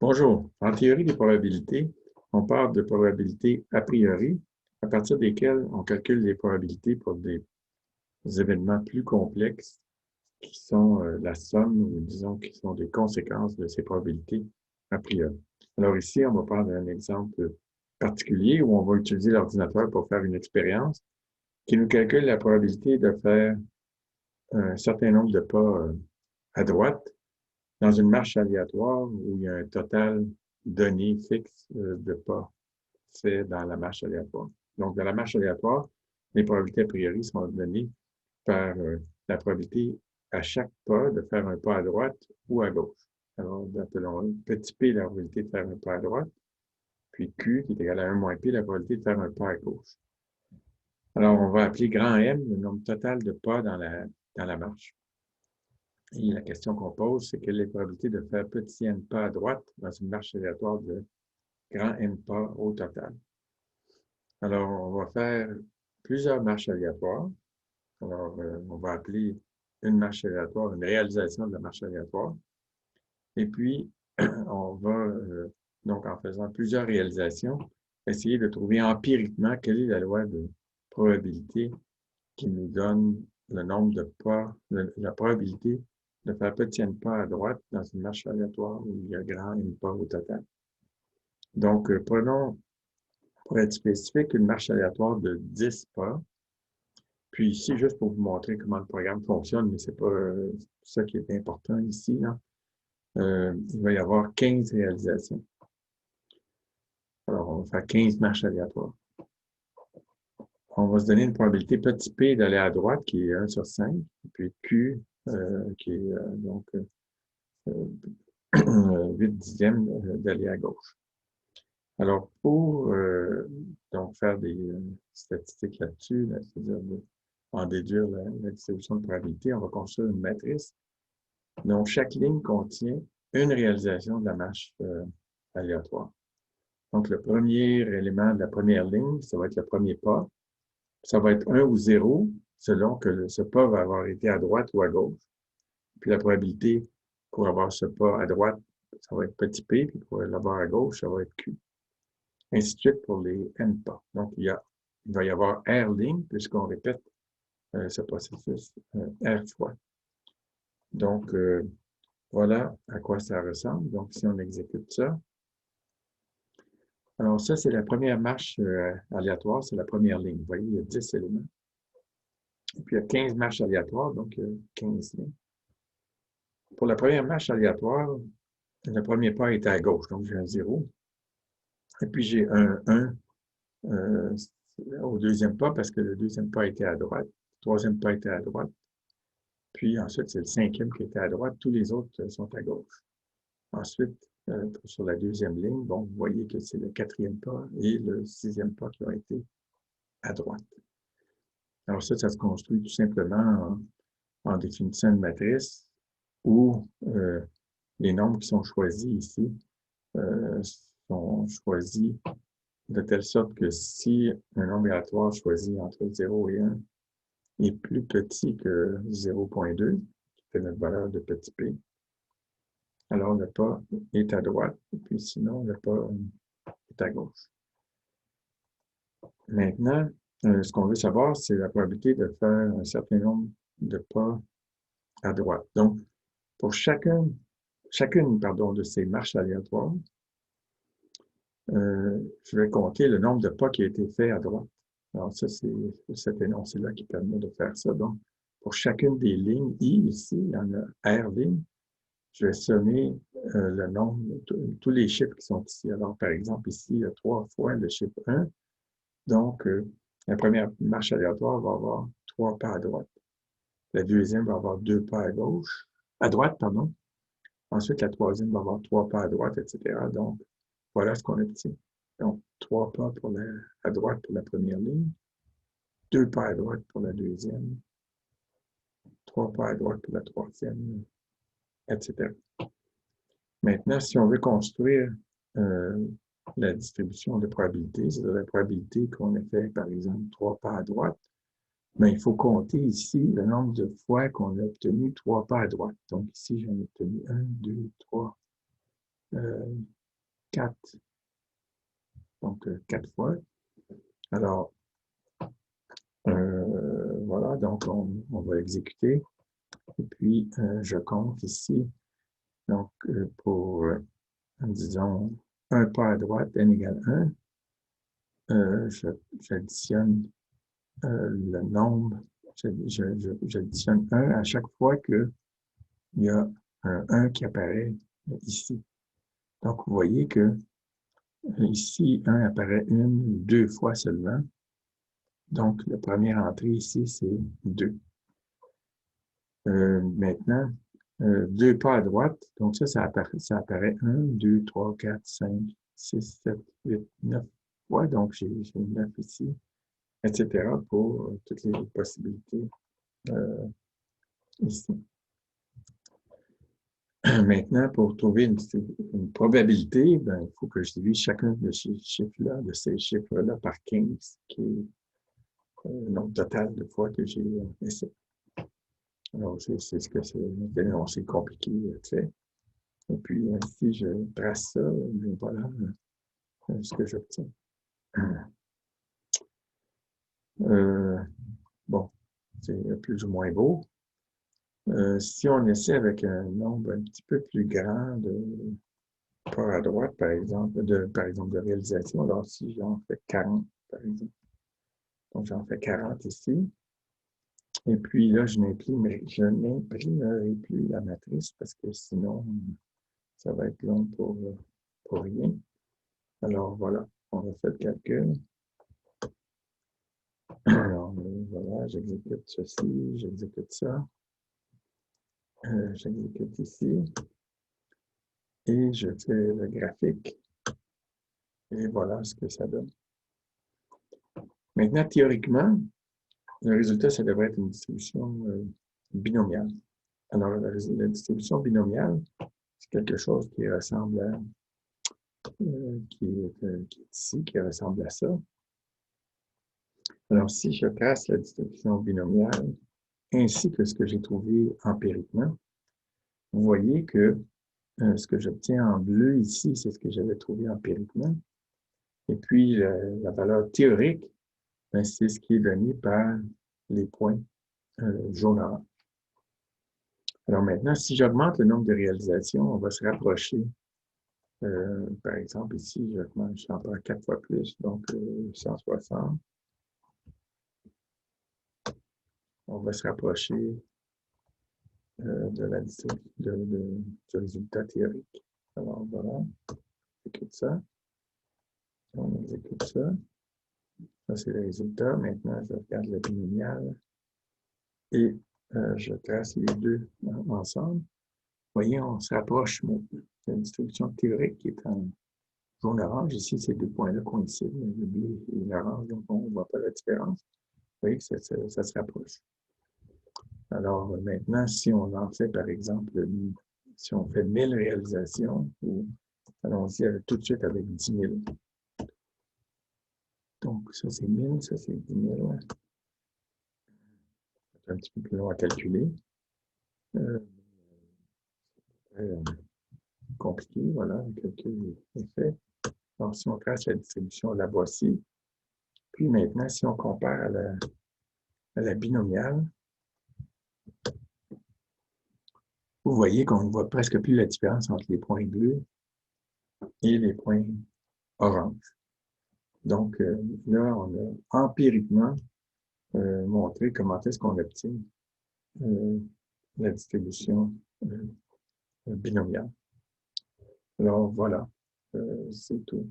Bonjour. En théorie des probabilités, on parle de probabilités a priori, à partir desquelles on calcule les probabilités pour des événements plus complexes qui sont la somme ou disons qui sont des conséquences de ces probabilités a priori. Alors ici, on va prendre un exemple particulier où on va utiliser l'ordinateur pour faire une expérience qui nous calcule la probabilité de faire un certain nombre de pas à droite dans une marche aléatoire où il y a un total donné fixe de pas fait dans la marche aléatoire. Donc, dans la marche aléatoire, les probabilités a priori sont données par la probabilité à chaque pas de faire un pas à droite ou à gauche. Alors, appelons petit p la probabilité de faire un pas à droite, puis q qui est égal à 1 moins p la probabilité de faire un pas à gauche. Alors, on va appeler grand M le nombre total de pas dans la marche. Et la question qu'on pose, c'est quelle est la probabilité de faire petit n pas à droite dans une marche aléatoire de grand M pas au total. Alors, on va faire plusieurs marches aléatoires. Alors, on va appeler une marche aléatoire une réalisation de la marche aléatoire. Et puis, on va, donc en faisant plusieurs réalisations, essayer de trouver empiriquement quelle est la loi de probabilité qui nous donne le nombre de pas, la probabilité de faire petit n pas à droite dans une marche aléatoire où il y a grand n pas au total. Donc, prenons, pour être spécifique, une marche aléatoire de 10 pas. Puis ici, juste pour vous montrer comment le programme fonctionne, mais c'est pas ça qui est important ici, là. Il va y avoir 15 réalisations. Alors, on va faire 15 marches aléatoires. On va se donner une probabilité petit p d'aller à droite, qui est 1 sur 5, puis q, qui est donc 8 dixièmes d'aller à gauche. Alors, pour donc faire des statistiques là-dessus, là, c'est-à-dire en déduire la distribution de probabilité, on va construire une matrice. Donc, chaque ligne contient une réalisation de la marche aléatoire. Donc, le premier élément de la première ligne, ça va être le premier pas. Ça va être 1 ou 0, selon que ce pas va avoir été à droite ou à gauche. Puis la probabilité pour avoir ce pas à droite, ça va être petit p, puis pour l'avoir à gauche, ça va être q. Ainsi de suite pour les n pas. Donc, il va y avoir r ligne, puisqu'on répète ce processus r fois. Donc, voilà à quoi ça ressemble. Donc, si on exécute ça, alors ça, c'est la première marche aléatoire, c'est la première ligne. Vous voyez, il y a 10 éléments. Et puis, il y a 15 marches aléatoires, donc il y a 15 lignes. Pour la première marche aléatoire, le premier pas est à gauche, donc j'ai un 0. Et puis, j'ai un 1 au deuxième pas, parce que le deuxième pas était à droite. Le troisième pas était à droite. Puis ensuite, c'est le cinquième qui était à droite. Tous les autres sont à gauche. Ensuite, sur la deuxième ligne, bon, vous voyez que c'est le quatrième pas et le sixième pas qui ont été à droite. Alors ça se construit tout simplement en définissant une matrice où les nombres qui sont choisis ici sont choisis de telle sorte que si un nombre aléatoire choisi entre 0 et 1 est plus petit que 0,2, qui fait notre valeur de petit p, alors le pas est à droite, et puis sinon le pas est à gauche. Maintenant, ce qu'on veut savoir, c'est la probabilité de faire un certain nombre de pas à droite. Donc, pour chacune de ces marches aléatoires, je vais compter le nombre de pas qui a été fait à droite. Alors ça, c'est cet énoncé-là qui permet de faire ça. Donc, pour chacune des lignes I, ici, il y en a R lignes, je vais sommer le nombre, tous les chiffres qui sont ici. Alors, par exemple, ici, il y a 3 fois le chiffre 1. Donc, la première marche aléatoire va avoir 3 pas à droite. La deuxième va avoir 2 pas à gauche, à droite, pardon. Ensuite, la troisième va avoir 3 pas à droite, etc. Donc, voilà ce qu'on obtient. Donc, 3 pas à droite pour la première ligne, 2 pas à droite pour la deuxième, 3 pas à droite pour la troisième, etc. Maintenant, si on veut construire la distribution de probabilité, c'est-à-dire la probabilité qu'on ait fait, par exemple, 3 pas à droite, mais il faut compter ici le nombre de fois qu'on a obtenu 3 pas à droite. Donc ici, j'en ai obtenu 1, 2, 3, 4 fois. Alors, voilà, donc on va exécuter. Et puis, je compte ici. Donc, pour, disons, un pas à droite, n égale 1, j'additionne le nombre, j'additionne 1 à chaque fois qu'il y a un 1 qui apparaît ici. Donc, vous voyez que ici, 1 apparaît une ou deux fois seulement. Donc, la première entrée ici, c'est 2. Maintenant, 2 pas à droite, donc ça apparaît 1, 2, 3, 4, 5, 6, 7, 8, 9 fois. Donc, j'ai 9 ici, etc. pour toutes les possibilités ici. Maintenant, pour trouver une probabilité, ben, il faut que je divise chacun de ces chiffres-là, par 15, qui est le nombre total de fois que j'ai essayé. Alors, c'est ce que c'est compliqué, tu sais. Et puis, si je trace ça, ben, voilà ce que j'obtiens. Bon, c'est plus ou moins beau. Si on essaie avec un nombre un petit peu plus grand de pas à droite, par exemple, de réalisation, alors si j'en fais 40, par exemple. Donc, j'en fais 40 ici. Et puis là, je n'imprimerai plus la matrice parce que sinon, ça va être long pour rien. Alors, voilà, on va faire le calcul. Alors, voilà, j'exécute ceci, j'exécute ça. J'exécute ici. Et je fais le graphique. Et voilà ce que ça donne. Maintenant, théoriquement, le résultat, ça devrait être une distribution binomiale. Alors, la distribution binomiale, c'est quelque chose qui ressemble à, qui est ici, qui ressemble à ça. Alors, si je trace la distribution binomiale, ainsi que ce que j'ai trouvé empiriquement, vous voyez que ce que j'obtiens en bleu ici, c'est ce que j'avais trouvé empiriquement. Et puis, la valeur théorique, ben, c'est ce qui est donné par les points jaune-orange. Alors maintenant, si j'augmente le nombre de réalisations, on va se rapprocher. Par exemple, ici, j'en prends 4 fois plus, donc 160. On va se rapprocher du résultat théorique. Alors voilà, on exécute ça. On exécute ça. Ça, c'est le résultat. Maintenant, je regarde le binomial et je trace les deux ensemble. Vous voyez, on se rapproche maintenant. La distribution théorique qui est en jaune-orange. Ici, ces deux points-là coïncident, le bleu et l'orange, donc on ne voit pas la différence. Vous voyez que ça se rapproche. Alors maintenant, si on en fait, par exemple, si on fait 1000 réalisations, ou allons-y tout de suite avec 10 000. Donc, ça, c'est 1000, ça, c'est 10 000. C'est un petit peu plus long à calculer. Compliqué, voilà, le calcul est fait. Donc, si on trace la distribution, la voici. Puis maintenant, si on compare à la binomiale, vous voyez qu'on ne voit presque plus la différence entre les points bleus et les points orange. Donc, là, on a empiriquement montré comment est-ce qu'on obtient la distribution binomiale. Alors, voilà, c'est tout.